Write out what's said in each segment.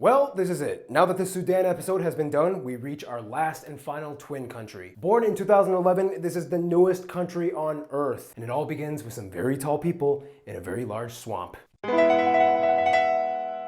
Well, this is it. Now that the Sudan episode has been done, we reach our last and final twin country. Born in 2011, this is the newest country on Earth. And it all begins with some very tall people in a very large swamp.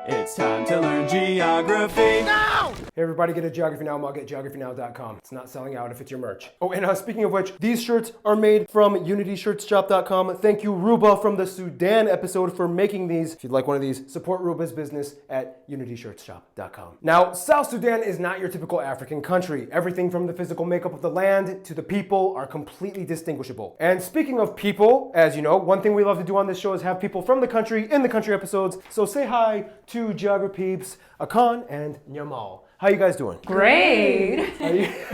It's time to learn geography. No! Hey everybody, get a Geography Now mug at geographynow.com. It's not selling out if it's your merch. Oh, and speaking of which, these shirts are made from UnityShirtsShop.com. Thank you, Ruba from the Sudan episode for making these. If you'd like one of these, support Ruba's business at UnityShirtsShop.com. Now, South Sudan is not your typical African country. Everything from the physical makeup of the land to the people are completely distinguishable. And speaking of people, as you know, one thing we love to do on this show is have people from the country in the country episodes. So say hi to Geography Peeps, Akan and Nyamal. How you guys doing? Great.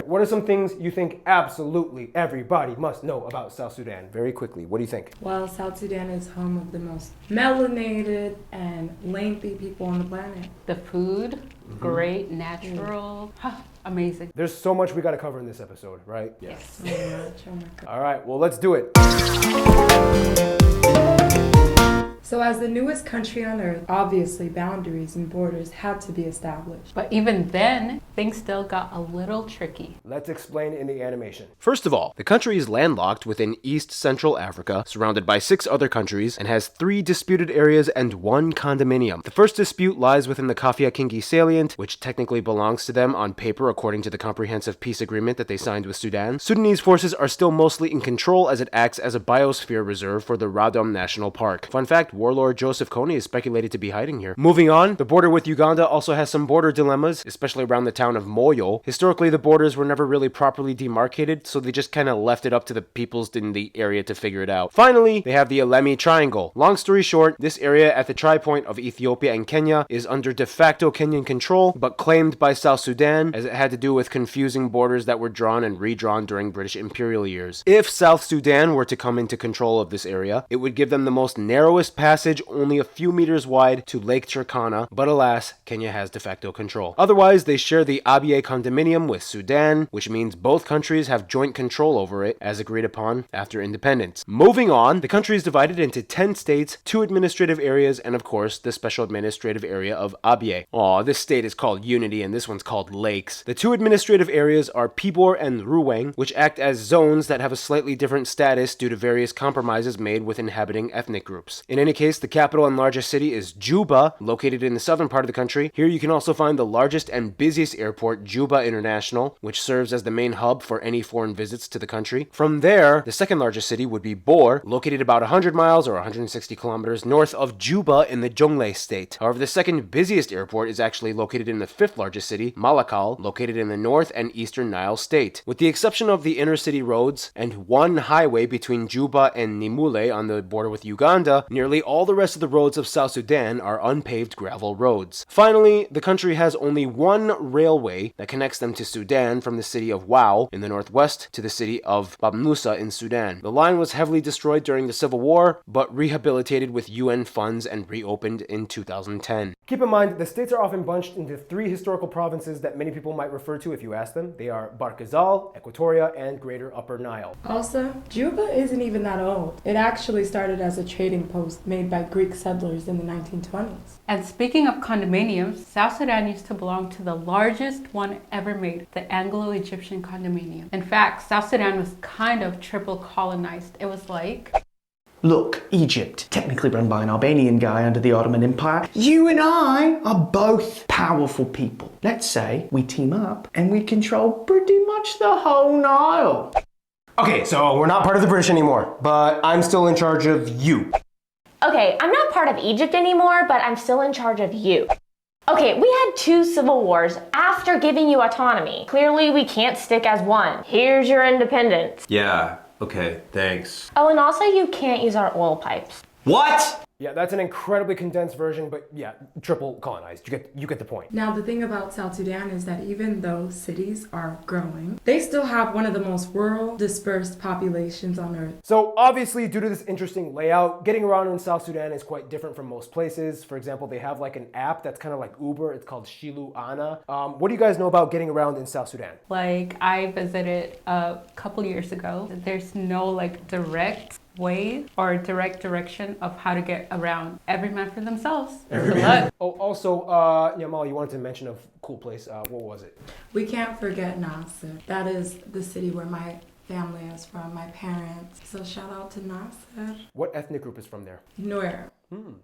What are some things you think absolutely everybody must know about South Sudan? Very quickly, what do you think? Well, South Sudan is home of the most melanated and lengthy people on the planet. The food, great, natural, amazing. There's so much we got to cover in this episode, right? Yes. Oh my God. All right, well, let's do it. So as the newest country on Earth, obviously boundaries and borders had to be established. But even then, things still got a little tricky. Let's explain in the animation. First of all, the country is landlocked within East Central Africa, surrounded by 6 other countries, and has 3 disputed areas and 1 condominium. The first dispute lies within the Kafia Kingi salient, which technically belongs to them on paper according to the comprehensive peace agreement that they signed with Sudan. Sudanese forces are still mostly in control as it acts as a biosphere reserve for the Radom National Park. Fun fact, warlord Joseph Kony is speculated to be hiding here. Moving on, the border with Uganda also has some border dilemmas, especially around the town of Moyo. Historically, the borders were never really properly demarcated, so they just kind of left it up to the peoples in the area to figure it out. Finally, they have the Elemi Triangle. Long story short, this area at the tri-point of Ethiopia and Kenya is under de facto Kenyan control, but claimed by South Sudan, as it had to do with confusing borders that were drawn and redrawn during British imperial years. If South Sudan were to come into control of this area, it would give them the most narrowest passage, only a few meters wide, to Lake Turkana, but alas, Kenya has de facto control. Otherwise, they share the Abyei condominium with Sudan, which means both countries have joint control over it, as agreed upon after independence. Moving on, the country is divided into 10 states, 2 administrative areas, and of course, the special administrative area of Abyei. Aw, this state is called Unity, and this one's called Lakes. The 2 administrative areas are Pibor and Ruweng, which act as zones that have a slightly different status due to various compromises made with inhabiting ethnic groups. In any case, the capital and largest city is Juba, located in the southern part of the country. Here you can also find the largest and busiest airport, Juba International, which serves as the main hub for any foreign visits to the country. From there, the second largest city would be Bor, located about 100 miles or 160 kilometers north of Juba in the Jonglei state. However, the second busiest airport is actually located in the 5th largest city, Malakal, located in the north and eastern Nile state. With the exception of the inner city roads and 1 highway between Juba and Nimule on the border with Uganda, nearly all the rest of the roads of South Sudan are unpaved gravel roads. Finally, the country has only 1 railway that connects them to Sudan from the city of Wau in the northwest to the city of Babnusa in Sudan. The line was heavily destroyed during the Civil War, but rehabilitated with UN funds and reopened in 2010. Keep in mind, the states are often bunched into 3 historical provinces that many people might refer to if you ask them. They are Barkazal, Equatoria, and Greater Upper Nile. Also, Juba isn't even that old. It actually started as a trading post made by Greek settlers in the 1920s. And speaking of condominiums, South Sudan used to belong to the largest one ever made, the Anglo-Egyptian condominium. In fact, South Sudan was kind of triple colonized. It was like... Look, Egypt, technically run by an Albanian guy under the Ottoman Empire. You and I are both powerful people. Let's say we team up and we control pretty much the whole Nile. Okay, so we're not part of the British anymore, but I'm still in charge of you. Okay, I'm not part of Egypt anymore, but I'm still in charge of you. Okay, we had 2 civil wars after giving you autonomy. Clearly, we can't stick as one. Here's your independence. Yeah, okay, thanks. Oh, and also you can't use our oil pipes. What? Yeah, that's an incredibly condensed version, but yeah, triple colonized. You get the point. Now, the thing about South Sudan is that even though cities are growing, they still have one of the most rural, dispersed populations on Earth. So obviously, due to this interesting layout, getting around in South Sudan is quite different from most places. For example, they have like an app that's kind of like Uber. It's called Shilu Ana. What do you guys know about getting around in South Sudan? Like, I visited a couple years ago. There's no like direct way or direct direction of how to get around. Every man for themselves. Good luck. Oh, also, Molly, you wanted to mention a cool place. What was it? We can't forget Nasser. That is the city where my family is from, my parents. So shout out to Nasser. What ethnic group is from there? Nuer.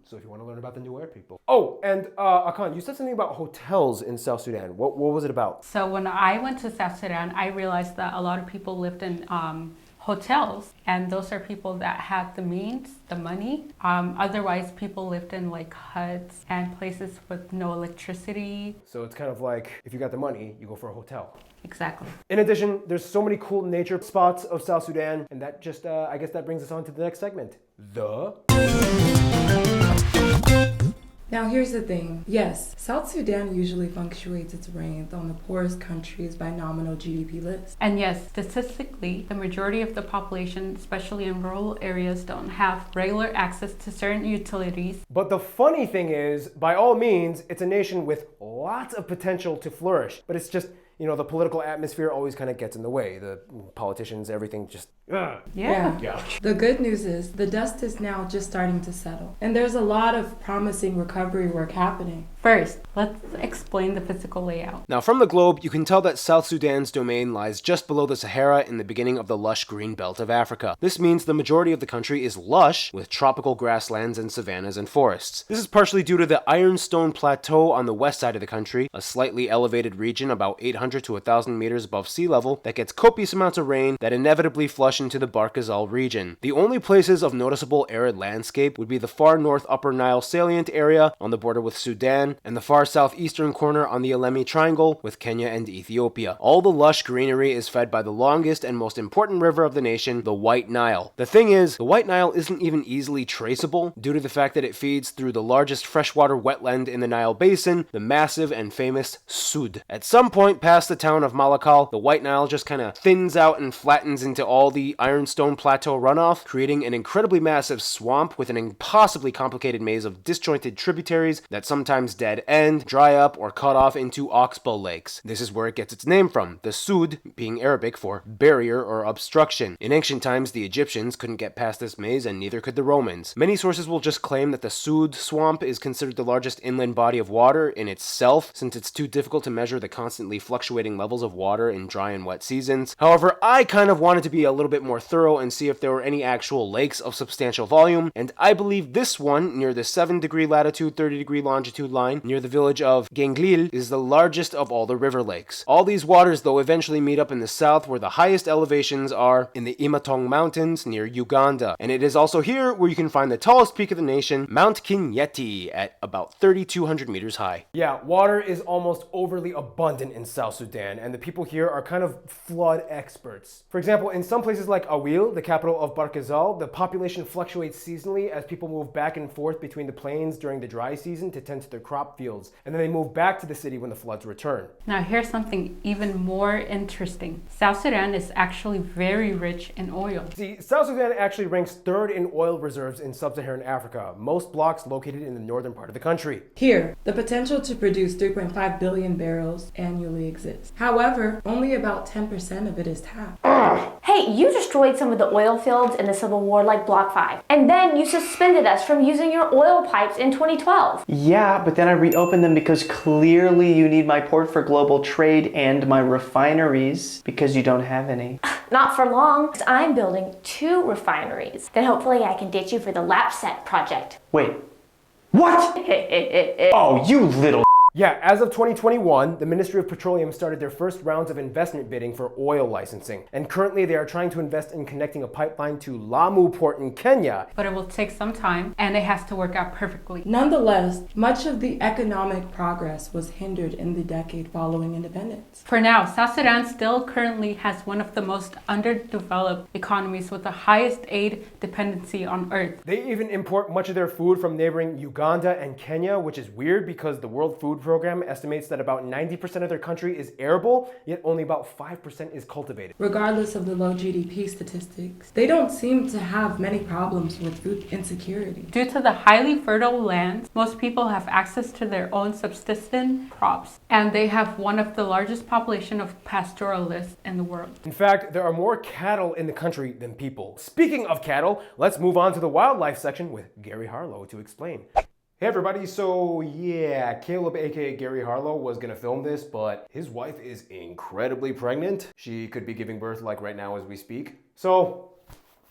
So if you want to learn about the Nuer people. Oh, and Akan, you said something about hotels in South Sudan. What was it about? So when I went to South Sudan, I realized that a lot of people lived in hotels, and those are people that had the means, the money. Otherwise, people lived in like huts and places with no electricity. So it's kind of like if you got the money, you go for a hotel. Exactly. In addition, there's so many cool nature spots of South Sudan, and that just, I guess that brings us on to the next segment. Now here's the thing. Yes, South Sudan usually punctuates its reign on the poorest countries by nominal GDP list. And yes, statistically, the majority of the population, especially in rural areas, don't have regular access to certain utilities. But the funny thing is, by all means, it's a nation with lots of potential to flourish. But it's just, you know, the political atmosphere always kind of gets in the way. The politicians, everything just, Yeah. The good news is the dust is now just starting to settle. And there's a lot of promising recovery work happening. First, let's explain the physical layout. Now, from the globe, you can tell that South Sudan's domain lies just below the Sahara in the beginning of the lush green belt of Africa. This means the majority of the country is lush, with tropical grasslands and savannas and forests. This is partially due to the Ironstone Plateau on the west side of the country, a slightly elevated region about 800 to 1,000 meters above sea level that gets copious amounts of rain that inevitably flush into the Bahr Ghazal region. The only places of noticeable arid landscape would be the far north Upper Nile salient area on the border with Sudan, and the far southeastern corner on the Alemi Triangle with Kenya and Ethiopia. All the lush greenery is fed by the longest and most important river of the nation, the White Nile. The thing is, the White Nile isn't even easily traceable due to the fact that it feeds through the largest freshwater wetland in the Nile Basin, the massive and famous Sud. At some point past the town of Malakal, the White Nile just kind of thins out and flattens into all the Ironstone Plateau runoff, creating an incredibly massive swamp with an impossibly complicated maze of disjointed tributaries that sometimes dead end, dry up, or cut off into oxbow lakes. This is where it gets its name from, the Sud being Arabic for barrier or obstruction. In ancient times, the Egyptians couldn't get past this maze, and neither could the Romans. Many sources will just claim that the Sud swamp is considered the largest inland body of water in itself, since it's too difficult to measure the constantly fluctuating levels of water in dry and wet seasons. However, I kind of wanted to be a little bit more thorough and see if there were any actual lakes of substantial volume, and I believe this one, near the 7-degree latitude, 30-degree longitude line, near the village of Genglil, is the largest of all the river lakes. All these waters, though, eventually meet up in the south, where the highest elevations are in the Imatong Mountains near Uganda, and it is also here where you can find the tallest peak of the nation, Mount Kinyeti, at about 3,200 meters high. Yeah, water is almost overly abundant in South Sudan, and the people here are kind of flood experts. For example, in some places like Awil, the capital of Bahr Ghazal, the population fluctuates seasonally as people move back and forth between the plains during the dry season to tend to their crop fields, and then they move back to the city when the floods return. Now here's something even more interesting. South Sudan is actually very rich in oil. See, South Sudan actually ranks third in oil reserves in sub-Saharan Africa, most blocks located in the northern part of the country. Here, the potential to produce 3.5 billion barrels annually exists. However, only about 10% of it is tapped. Hey, you destroyed some of the oil fields in the Civil War like Block 5, and then you suspended us from using your oil pipes in 2012. Yeah, but then I reopened them because clearly you need my port for global trade and my refineries because you don't have any. Not for long, 'cause I'm building 2 refineries. Then hopefully I can ditch you for the LAPSET project. Wait, what? Oh, you little. Yeah, as of 2021, the Ministry of Petroleum started their first rounds of investment bidding for oil licensing. And currently they are trying to invest in connecting a pipeline to Lamu Port in Kenya. But it will take some time, and it has to work out perfectly. Nonetheless, much of the economic progress was hindered in the decade following independence. For now, South Sudan still currently has one of the most underdeveloped economies with the highest aid dependency on earth. They even import much of their food from neighboring Uganda and Kenya, which is weird because the World Food program estimates that about 90% of their country is arable, yet only about 5% is cultivated. Regardless of the low GDP statistics, they don't seem to have many problems with food insecurity. Due to the highly fertile lands, most people have access to their own subsistence crops, and they have one of the largest population of pastoralists in the world. In fact, there are more cattle in the country than people. Speaking of cattle, let's move on to the wildlife section with Gary Harlow to explain. Hey everybody, so yeah, Caleb aka Gary Harlow was gonna film this, but his wife is incredibly pregnant. She could be giving birth like right now as we speak. So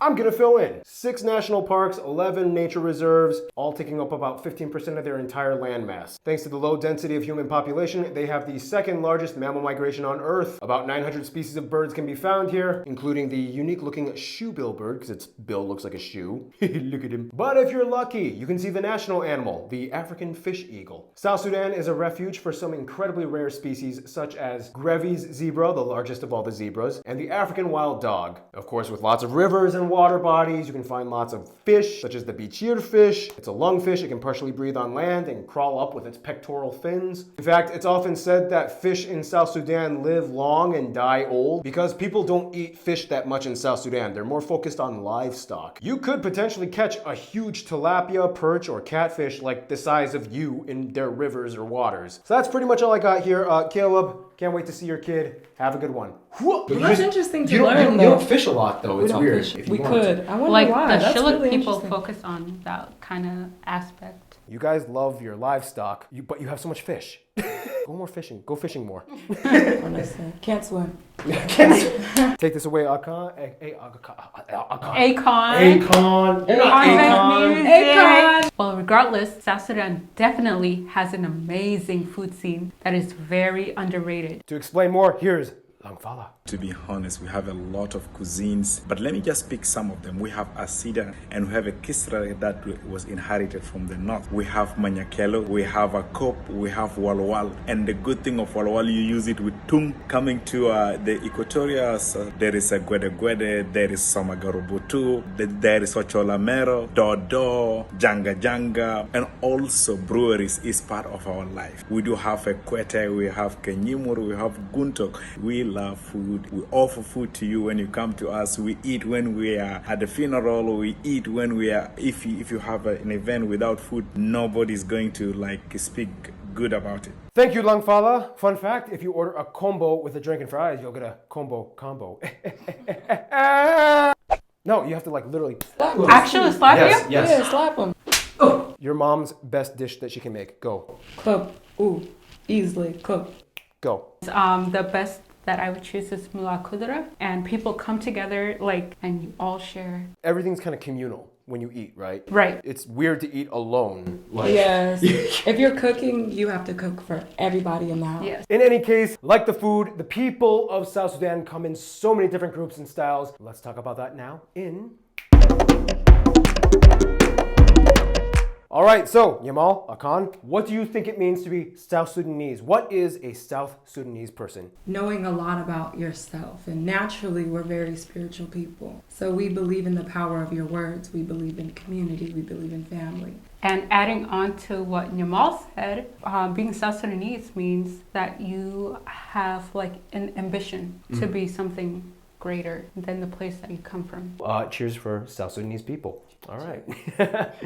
I'm gonna fill in. 6 national parks, 11 nature reserves, all taking up about 15% of their entire landmass. Thanks to the low density of human population, they have the second largest mammal migration on Earth. About 900 species of birds can be found here, including the unique looking shoebill bird, because its bill looks like a shoe. Look at him. But if you're lucky, you can see the national animal, the African fish eagle. South Sudan is a refuge for some incredibly rare species, such as Grevy's zebra, the largest of all the zebras, and the African wild dog. Of course, with lots of rivers and water bodies, you can find lots of fish, such as the bichir fish. It's a lungfish. It can partially breathe on land and crawl up with its pectoral fins. In fact, it's often said that fish in South Sudan live long and die old because people don't eat fish that much in South Sudan. They're more focused on livestock. You could potentially catch a huge tilapia, perch, or catfish like the size of you in their rivers or waters. So that's pretty much all I got here. Caleb, can't wait to see your kid. Have a good one. Well, that's interesting to learn, you don't fish a lot, though. It's weird. Fish. We could. I wonder Like why. the That's Shilluk really people interesting. focus on that kind of aspect. You guys love your livestock, but you have so much fish. Go more fishing. Go fishing more. Honestly, can't swim. Take this away, Akon. Akon. Akon. You're not Akon. Akon. Well, regardless, South Sudan definitely has an amazing food scene that is very underrated. To explain more, here's Langfala. To be honest, we have a lot of cuisines, but let me just pick some of them. We have Asida, and we have a Kisra that was inherited from the north. We have Manyakelo, we have a Kop, we have Walwal. And the good thing of Walwal, you use it with Tung. Coming to the Equatoria, there is a Gwede, there is Samagarubutu, there is Ocholamero, Dodo, Janga, and also breweries is part of our life. We do have a Kwete, we have Kenyimur, we have Guntok. We love food. We offer food to you when you come to us. We eat when we are at the funeral. We eat when we are, if you have an event without food, nobody's going to speak good about it. Thank you, Langfala. Fun fact, if you order a combo with a drink and fries, you'll get a combo. No, you have to literally... Actually, slap you? Yes. Yeah, slap them. Your mom's best dish that she can make. Go. Cook. Ooh, easily cook. Go. The best that I would choose is mula kudra, and people come together and you all share. Everything's kind of communal when you eat, right? Right. It's weird to eat alone. Yes. If you're cooking, you have to cook for everybody in the house. Yes. In any case, like the food, the people of South Sudan come in so many different groups and styles. Let's talk about that now in... All right, so Yamal, Akan, what do you think it means to be South Sudanese? What is a South Sudanese person? Knowing a lot about yourself. And naturally, we're very spiritual people. So we believe in the power of your words. We believe in community. We believe in family. And adding on to what Nyamal said, being South Sudanese means that you have an ambition to be something greater than the place that you come from. Cheers for South Sudanese people. All right.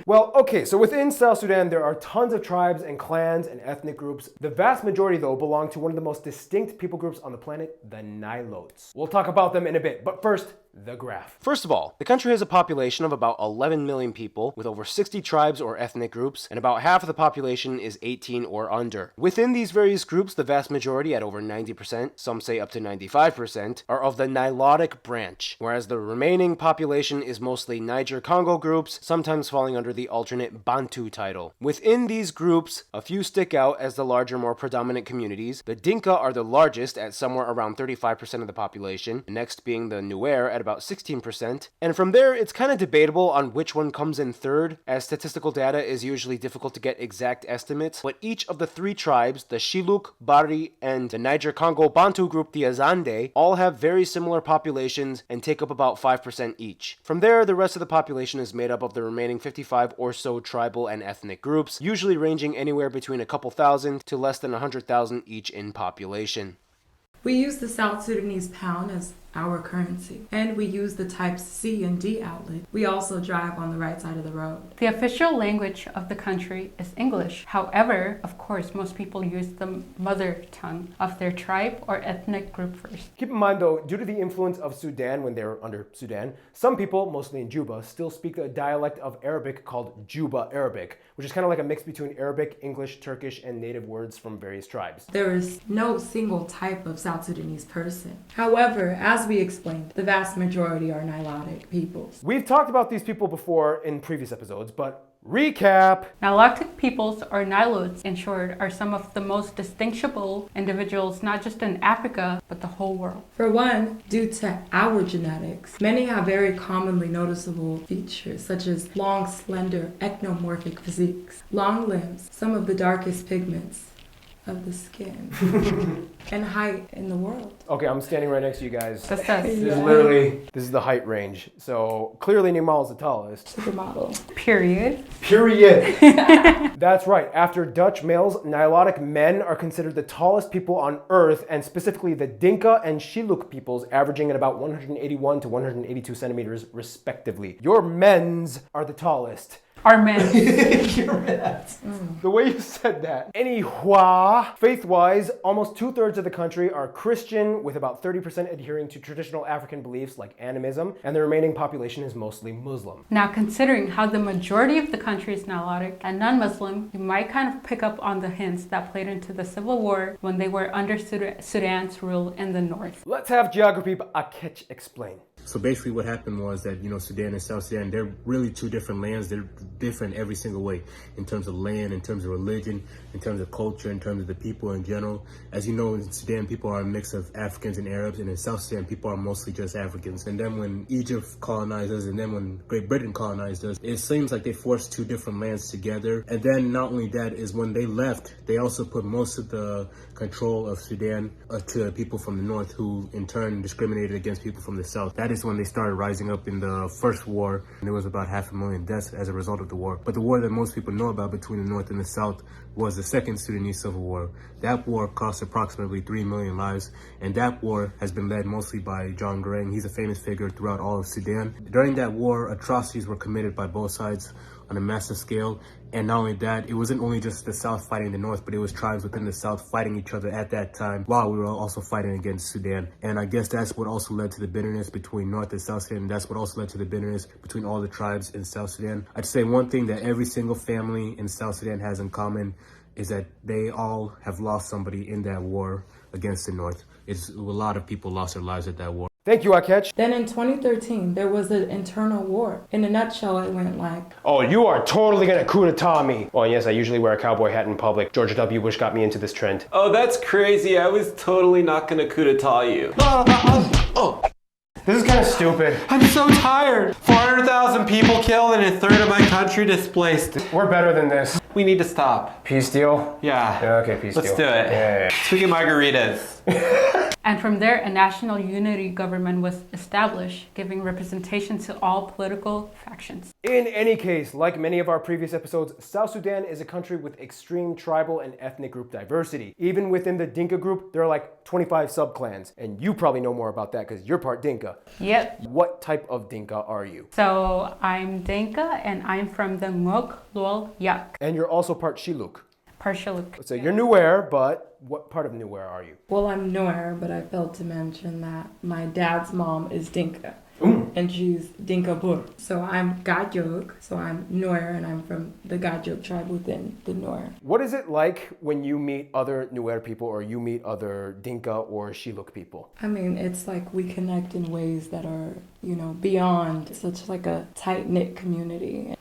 Well, okay, so within South Sudan, there are tons of tribes and clans and ethnic groups. The vast majority, though, belong to one of the most distinct people groups on the planet, the Nilotes. We'll talk about them in a bit, but first, the graph. First of all, the country has a population of about 11 million people, with over 60 tribes or ethnic groups, and about half of the population is 18 or under. Within these various groups, the vast majority, at over 90%, some say up to 95%, are of the Nilotic branch, whereas the remaining population is mostly Niger-Congo groups, sometimes falling under the alternate Bantu title. Within these groups, a few stick out as the larger, more predominant communities. The Dinka are the largest at somewhere around 35% of the population, next being the Nuer at about 16%. And from there, it's kind of debatable on which one comes in third, as statistical data is usually difficult to get exact estimates, but each of the three tribes, the Shilluk, Bari, and the Niger-Congo Bantu group, the Azande, all have very similar populations and take up about 5% each. From there, the rest of the population is made up of the remaining 55 or so tribal and ethnic groups, usually ranging anywhere between a couple thousand to less than 100,000 each in population. We use the South Sudanese pound as our currency, and we use the types C and D outlet. We also drive on the right side of the road. The official language of the country is English. However, of course, most people use the mother tongue of their tribe or ethnic group first. Keep in mind though, due to the influence of Sudan when they were under Sudan, some people, mostly in Juba, still speak a dialect of Arabic called Juba Arabic, which is kind of like a mix between Arabic, English, Turkish, and native words from various tribes. There is no single type of South Sudanese person. However, as we explained, the vast majority are Nilotic peoples. We've talked about these people before in previous episodes, but recap. Nilotic peoples, or Nilotes in short, are some of the most distinguishable individuals not just in Africa, but the whole world. For one, due to our genetics, many have very commonly noticeable features such as long, slender, ectomorphic physiques, long limbs, some of the darkest pigments of the skin, and height in the world. Okay, I'm standing right next to you guys. That's us. This is the height range. So clearly Nimal is the tallest. Supermodel. Period. Period. That's right. After Dutch males, Nilotic men are considered the tallest people on Earth, and specifically the Dinka and Shilluk peoples, averaging at about 181 to 182 centimeters respectively. Your men's are the tallest. Our men. The way you said that. Anyhow, faith-wise, almost 2/3 of the country are Christian, with about 30% adhering to traditional African beliefs like animism, and the remaining population is mostly Muslim. Now, considering how the majority of the country is Nilotic and non-Muslim, you might kind of pick up on the hints that played into the civil war when they were under Sudan's rule in the north. Let's have geography Akech explain. So basically what happened was that, Sudan and South Sudan, they're really two different lands. They're different every single way, in terms of land, in terms of religion, in terms of culture, in terms of the people in general. As you know, in Sudan, people are a mix of Africans and Arabs, and in South Sudan, people are mostly just Africans. And then when Egypt colonized us, and then when Great Britain colonized us, it seems like they forced two different lands together. And then not only that, is when they left, they also put most of the control of Sudan to people from the north, who in turn discriminated against people from the south. That is when they started rising up in the first war, and there was about 500,000 deaths as a result of the war. But the war that most people know about between the north and the south was the Second Sudanese Civil War. That war cost approximately 3 million lives, and that war has been led mostly by John Garang. He's a famous figure throughout all of Sudan. During that war, atrocities were committed by both sides on a massive scale. And not only that, it wasn't only just the South fighting the North, but it was tribes within the South fighting each other at that time while we were also fighting against Sudan. And I guess that's what also led to the bitterness between North and South Sudan. And that's what also led to the bitterness between all the tribes in South Sudan. I'd say one thing that every single family in South Sudan has in common is that they all have lost somebody in that war against the North. A lot of people lost their lives at that war. Thank you, Akech. Then in 2013, there was an internal war. In a nutshell, it went like, Oh, you are totally gonna coup d'etat me. Oh, and yes, I usually wear a cowboy hat in public. George W. Bush got me into this trend. Oh, that's crazy. I was totally not gonna coup d'etat you. This is kind of stupid. I'm so tired. 400,000 people killed and a third of my country displaced. We're better than this. We need to stop. Peace deal? Yeah. Okay, peace Let's deal. do it. Yeah. Speaking of margaritas. And from there, a national unity government was established, giving representation to all political factions. In any case, like many of our previous episodes, South Sudan is a country with extreme tribal and ethnic group diversity. Even within the Dinka group, there are like 25 subclans. And you probably know more about that because you're part Dinka. Yep. What type of Dinka are you? So I'm Dinka and I'm from the Ngok Luol Yak. And you're also part Shilluk. Partially. So you're Nuer, but what part of Nuer are you? well, I'm Nuer, but I failed to mention that my dad's mom is Dinka. And she's Dinka Bur. So I'm Gajok, so I'm Nuer, and I'm from the Gajok tribe within the Nuer. What is it like when you meet other Nuer people or you meet other Dinka or Shilluk people? I mean, it's like we connect in ways that are, beyond such like a tight-knit community.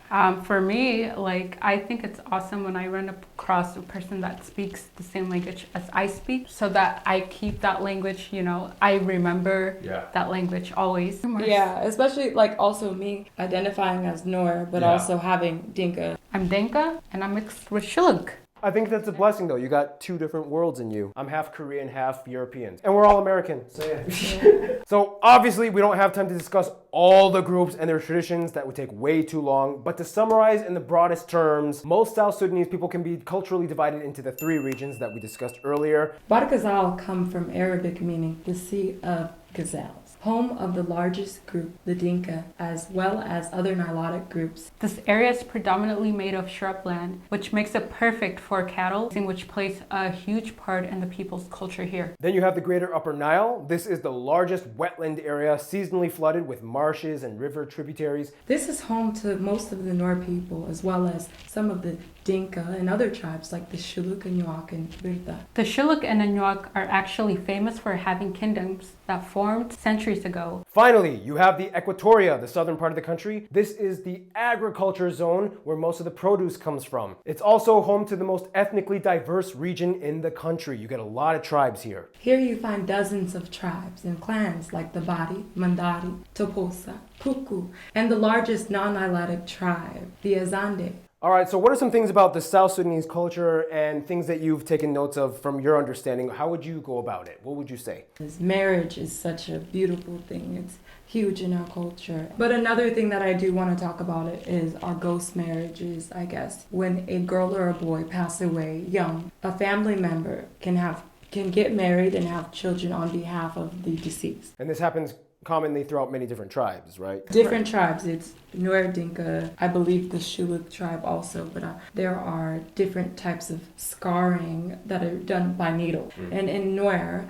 For me, like, I think it's awesome when I run across a person that speaks the same language as I speak, so that I keep that language, you know, I remember that language always. Yeah, especially like also me identifying as Noor, but also having Dinka. I'm Dinka and I'm mixed with Shilluk. I think that's a blessing though. You got two different worlds in you. I'm half Korean, half European. And we're all American, so yeah. So obviously we don't have time to discuss all the groups and their traditions. That would take way too long. But to summarize in the broadest terms, most South Sudanese people can be culturally divided into the three regions that we discussed earlier. Barghazal come from Arabic meaning the sea of gazelles, home of the largest group, the Dinka, as well as other Nilotic groups. This area is predominantly made of shrubland, which makes it perfect for cattle, which plays a huge part in the people's culture here. Then you have the greater Upper Nile. This is the largest wetland area, seasonally flooded with marshes and river tributaries. This is home to most of the Noor people, as well as some of the Dinka and other tribes like the Shilluk, Anuak, and Birda. The Shilluk and Anuak are actually famous for having kingdoms that formed centuries ago. Finally, you have the Equatoria, the southern part of the country. This is the agriculture zone where most of the produce comes from. It's also home to the most ethnically diverse region in the country. You get a lot of tribes here. Here you find dozens of tribes and clans like the Bari, Mandari, Toposa, Tukul, and the largest non-Nilotic tribe, the Azande. All right, so what are some things about the South Sudanese culture and things that you've taken notes of from your understanding? How would you go about it? What would you say? Marriage is such a beautiful thing. It's huge in our culture. But another thing that I do want to talk about it is our ghost marriages, I guess. When a girl or a boy pass away young, a family member can get married and have children on behalf of the deceased. And this happens commonly throughout many different tribes, right? Different tribes. It's Nuer, Dinka, I believe the Shilluk tribe also, but there are different types of scarring that are done by needle. And in Nuer,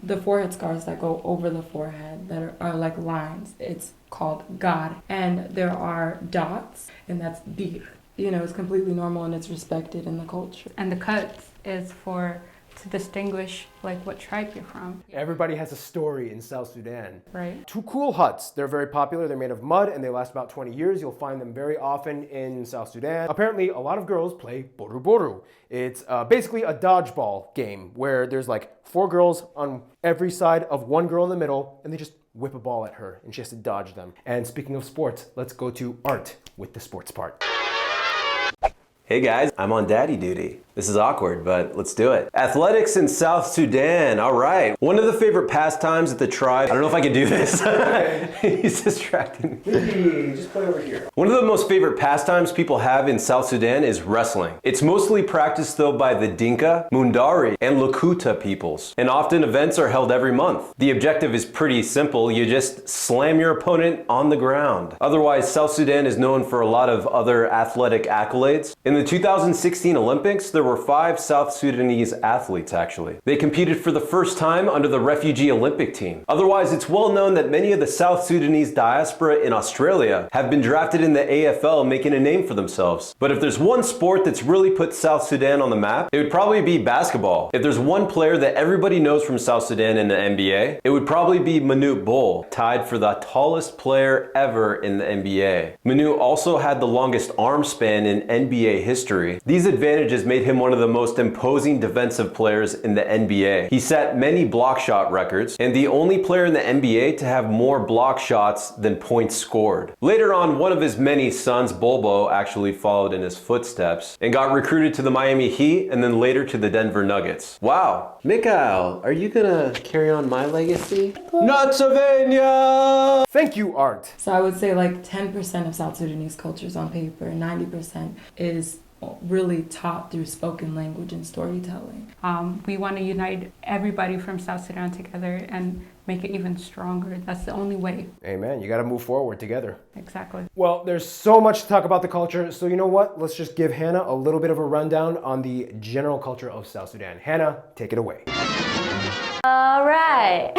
the forehead scars that go over the forehead that are like lines, it's called God. And there are dots, and that's dir. You know, it's completely normal and it's respected in the culture. And the cuts is to distinguish like what tribe you're from. Everybody has a story in South Sudan. Right. Tukul huts, they're very popular. They're made of mud and they last about 20 years. You'll find them very often in South Sudan. Apparently, a lot of girls play boru boru. It's basically a dodgeball game where there's like 4 girls on every side of one girl in the middle and they just whip a ball at her and she has to dodge them. And speaking of sports, let's go to Art with the sports part. Hey guys, I'm on daddy duty. This is awkward, but let's do it. Athletics in South Sudan, all right. One of the favorite pastimes at the tribe, I don't know if I can do this. He's distracting me. Hey, just play over here. One of the most favorite pastimes people have in South Sudan is wrestling. It's mostly practiced though by the Dinka, Mundari, and Lokuta peoples. And often events are held every month. The objective is pretty simple. You just slam your opponent on the ground. Otherwise, South Sudan is known for a lot of other athletic accolades. In the 2016 Olympics, there were 5 South Sudanese athletes actually. They competed for the first time under the refugee Olympic team. Otherwise, it's well known that many of the South Sudanese diaspora in Australia have been drafted in the AFL, making a name for themselves. But if there's one sport that's really put South Sudan on the map, it would probably be basketball. If there's one player that everybody knows from South Sudan in the NBA, it would probably be Manute Bol, tied for the tallest player ever in the NBA. Manute also had the longest arm span in NBA history. These advantages made him one of the most imposing defensive players in the NBA. He set many block shot records and the only player in the NBA to have more block shots than points scored. Later on, one of his many sons, Bolbo, actually followed in his footsteps and got recruited to the Miami Heat and then later to the Denver Nuggets. Wow. Mikhail, are you gonna carry on my legacy? Not Savannah! Thank you, Art. So I would say like 10% of South Sudanese culture is on paper and 90% is really taught through spoken language and storytelling. We want to unite everybody from South Sudan together and make it even stronger. That's the only way. Amen. You got to move forward together. Exactly. Well, there's so much to talk about the culture. So you know what? Let's just give Hannah a little bit of a rundown on the general culture of South Sudan. Hannah, take it away. All right.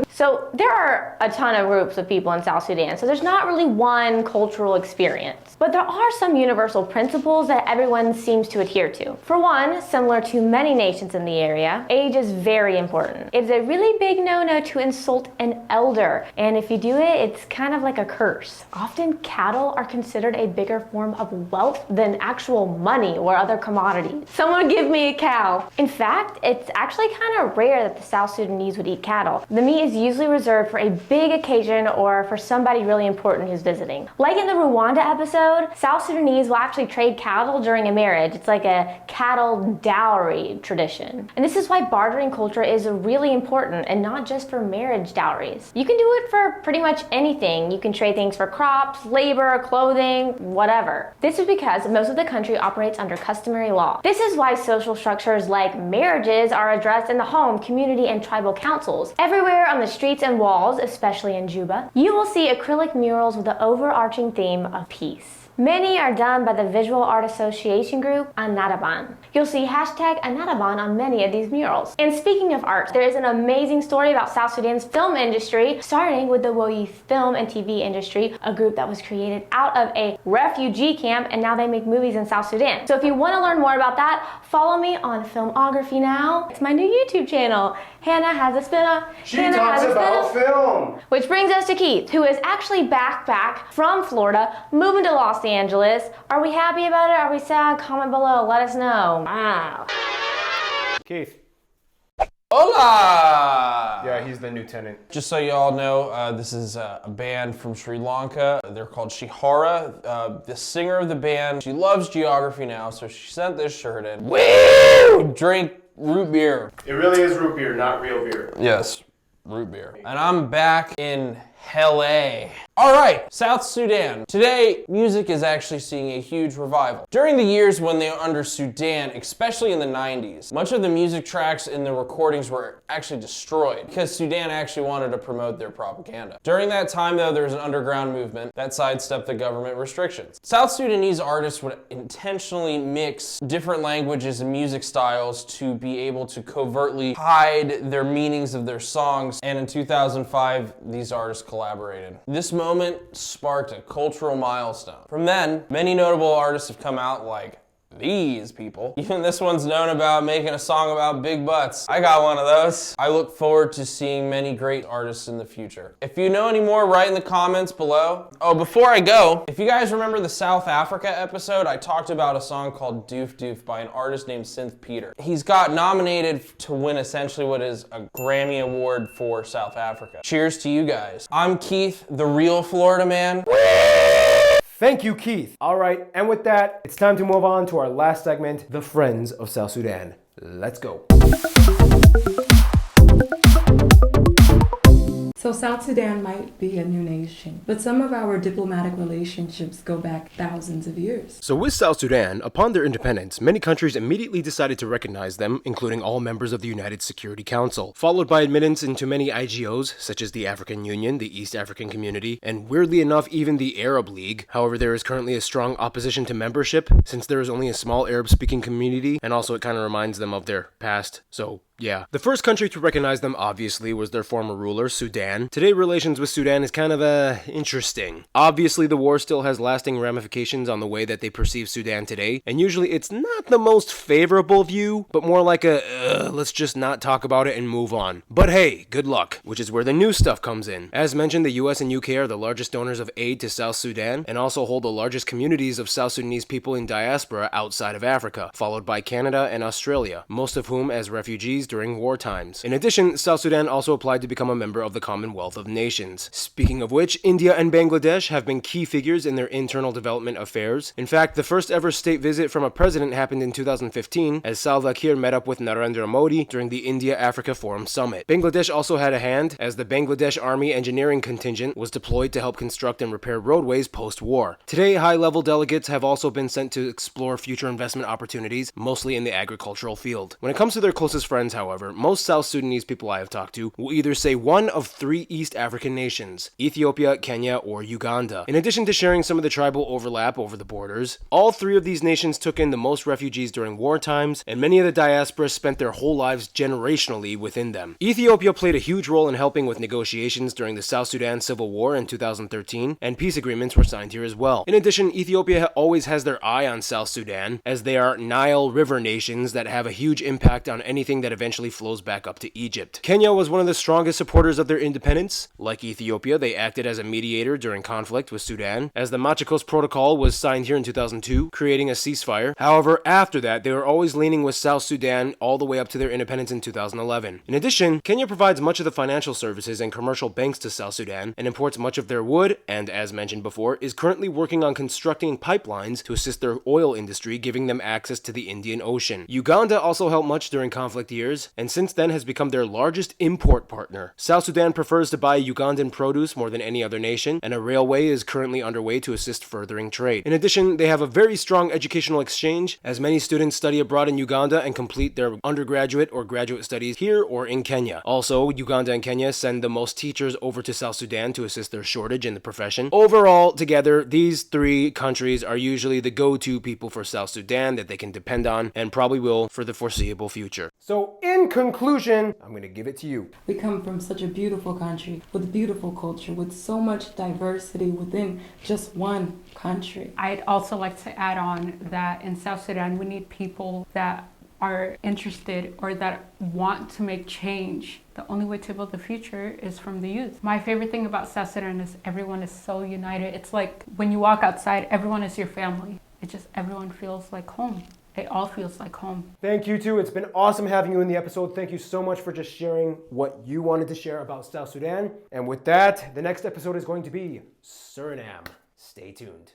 So there are a ton of groups of people in South Sudan, so there's not really one cultural experience. But there are some universal principles that everyone seems to adhere to. For one, similar to many nations in the area, age is very important. It's a really big no-no to insult an elder. And if you do it, it's kind of like a curse. Often cattle are considered a bigger form of wealth than actual money or other commodities. Someone give me a cow. In fact, it's actually kind of rare that the South Sudanese would eat cattle. The meat is usually reserved for a big occasion or for somebody really important who's visiting. Like in the Rwanda episode, South Sudanese will actually trade cattle during a marriage. It's like a cattle dowry tradition. And this is why bartering culture is really important, and not just for marriage dowries. You can do it for pretty much anything. You can trade things for crops, labor, clothing, whatever. This is because most of the country operates under customary law. This is why social structures like marriages are addressed in the home, community, and tribal councils. Everywhere on the streets and walls, especially in Juba, you will see acrylic murals with the overarching theme of peace. Many are done by the visual art association group Anadaban. You'll see hashtag Anadaban on many of these murals. And speaking of art, there is an amazing story about South Sudan's film industry, starting with the Wode film and TV industry, a group that was created out of a refugee camp, and now they make movies in South Sudan. So if you want to learn more about that, follow me on Filmography Now. It's my new YouTube channel. Hannah has a spin-off. She talks about film. Which brings us to Keith, who is actually back from Florida, moving to Los Angeles. Are we happy about it? Are we sad? Comment below. Let us know. Wow. Keith. Hola! Yeah, he's the lieutenant. Just so you all know, this is a band from Sri Lanka. They're called Shihara. The singer of the band, she loves geography now, so she sent this shirt in. Woo! Drink root beer. It really is root beer, not real beer. Yes, root beer. And I'm back in LA. All right, South Sudan. Today, music is actually seeing a huge revival. During the years when they were under Sudan, especially in the 90s, much of the music tracks in the recordings were actually destroyed because Sudan actually wanted to promote their propaganda. During that time, though, there was an underground movement that sidestepped the government restrictions. South Sudanese artists would intentionally mix different languages and music styles to be able to covertly hide their meanings of their songs, and in 2005, these artists collaborated. This moment sparked a cultural milestone. From then, many notable artists have come out, like these people. Even this one's known about making a song about big butts. I got one of those. I look forward to seeing many great artists in the future. If you know any more, write in the comments below. Oh, before I go, if you guys remember the South Africa episode, I talked about a song called Doof Doof by an artist named Synth Peter. He's got nominated to win essentially what is a Grammy Award for South Africa. Cheers to you guys. I'm Keith, the real Florida man. Thank you, Keith. All right, and with that, it's time to move on to our last segment, the Friends of South Sudan. Let's go. So South Sudan might be a new nation, but some of our diplomatic relationships go back thousands of years. So with South Sudan, upon their independence, many countries immediately decided to recognize them, including all members of the United Security Council, followed by admittance into many IGOs, such as the African Union, the East African Community, and weirdly enough, even the Arab League. However, there is currently a strong opposition to membership, since there is only a small Arab-speaking community, and also it kind of reminds them of their past, so yeah. The first country to recognize them, obviously, was their former ruler, Sudan. Today, relations with Sudan is kind of, interesting. Obviously, the war still has lasting ramifications on the way that they perceive Sudan today, and usually it's not the most favorable view, but more like a, let's just not talk about it and move on. But hey, good luck, which is where the new stuff comes in. As mentioned, the US and UK are the largest donors of aid to South Sudan, and also hold the largest communities of South Sudanese people in diaspora outside of Africa, followed by Canada and Australia, most of whom as refugees during war times. In addition, South Sudan also applied to become a member of the Commonwealth of Nations. Speaking of which, India and Bangladesh have been key figures in their internal development affairs. In fact, the first ever state visit from a president happened in 2015, as Salva Kiir met up with Narendra Modi during the India-Africa Forum Summit. Bangladesh also had a hand, as the Bangladesh Army Engineering Contingent was deployed to help construct and repair roadways post-war. Today, high-level delegates have also been sent to explore future investment opportunities, mostly in the agricultural field. When it comes to their closest friends, however, most South Sudanese people I have talked to will either say one of three East African nations: Ethiopia, Kenya, or Uganda. In addition to sharing some of the tribal overlap over the borders, all three of these nations took in the most refugees during war times, and many of the diaspora spent their whole lives generationally within them. Ethiopia played a huge role in helping with negotiations during the South Sudan Civil War in 2013, and peace agreements were signed here as well. In addition, Ethiopia always has their eye on South Sudan, as they are Nile River nations that have a huge impact on anything that eventually eventually flows back up to Egypt. Kenya was one of the strongest supporters of their independence. Like Ethiopia, they acted as a mediator during conflict with Sudan, as the Machakos Protocol was signed here in 2002, creating a ceasefire. However, after that, they were always leaning with South Sudan all the way up to their independence in 2011. In addition, Kenya provides much of the financial services and commercial banks to South Sudan and imports much of their wood, and as mentioned before, is currently working on constructing pipelines to assist their oil industry, giving them access to the Indian Ocean. Uganda also helped much during conflict years, and since then has become their largest import partner. South Sudan prefers to buy Ugandan produce more than any other nation, and a railway is currently underway to assist furthering trade. In addition, they have a very strong educational exchange, as many students study abroad in Uganda and complete their undergraduate or graduate studies here or in Kenya. Also, Uganda and Kenya send the most teachers over to South Sudan to assist their shortage in the profession. Overall, together, these three countries are usually the go-to people for South Sudan that they can depend on, and probably will for the foreseeable future. So in conclusion, I'm going to give it to you. We come from such a beautiful country with beautiful culture, with so much diversity within just one country. I'd also like to add on that in South Sudan, we need people that are interested or that want to make change. The only way to build the future is from the youth. My favorite thing about South Sudan is everyone is so united. It's like when you walk outside, everyone is your family. It just, everyone feels like home. It all feels like home. Thank you too. It's been awesome having you in the episode. Thank you so much for just sharing what you wanted to share about South Sudan. And with that, the next episode is going to be Suriname. Stay tuned.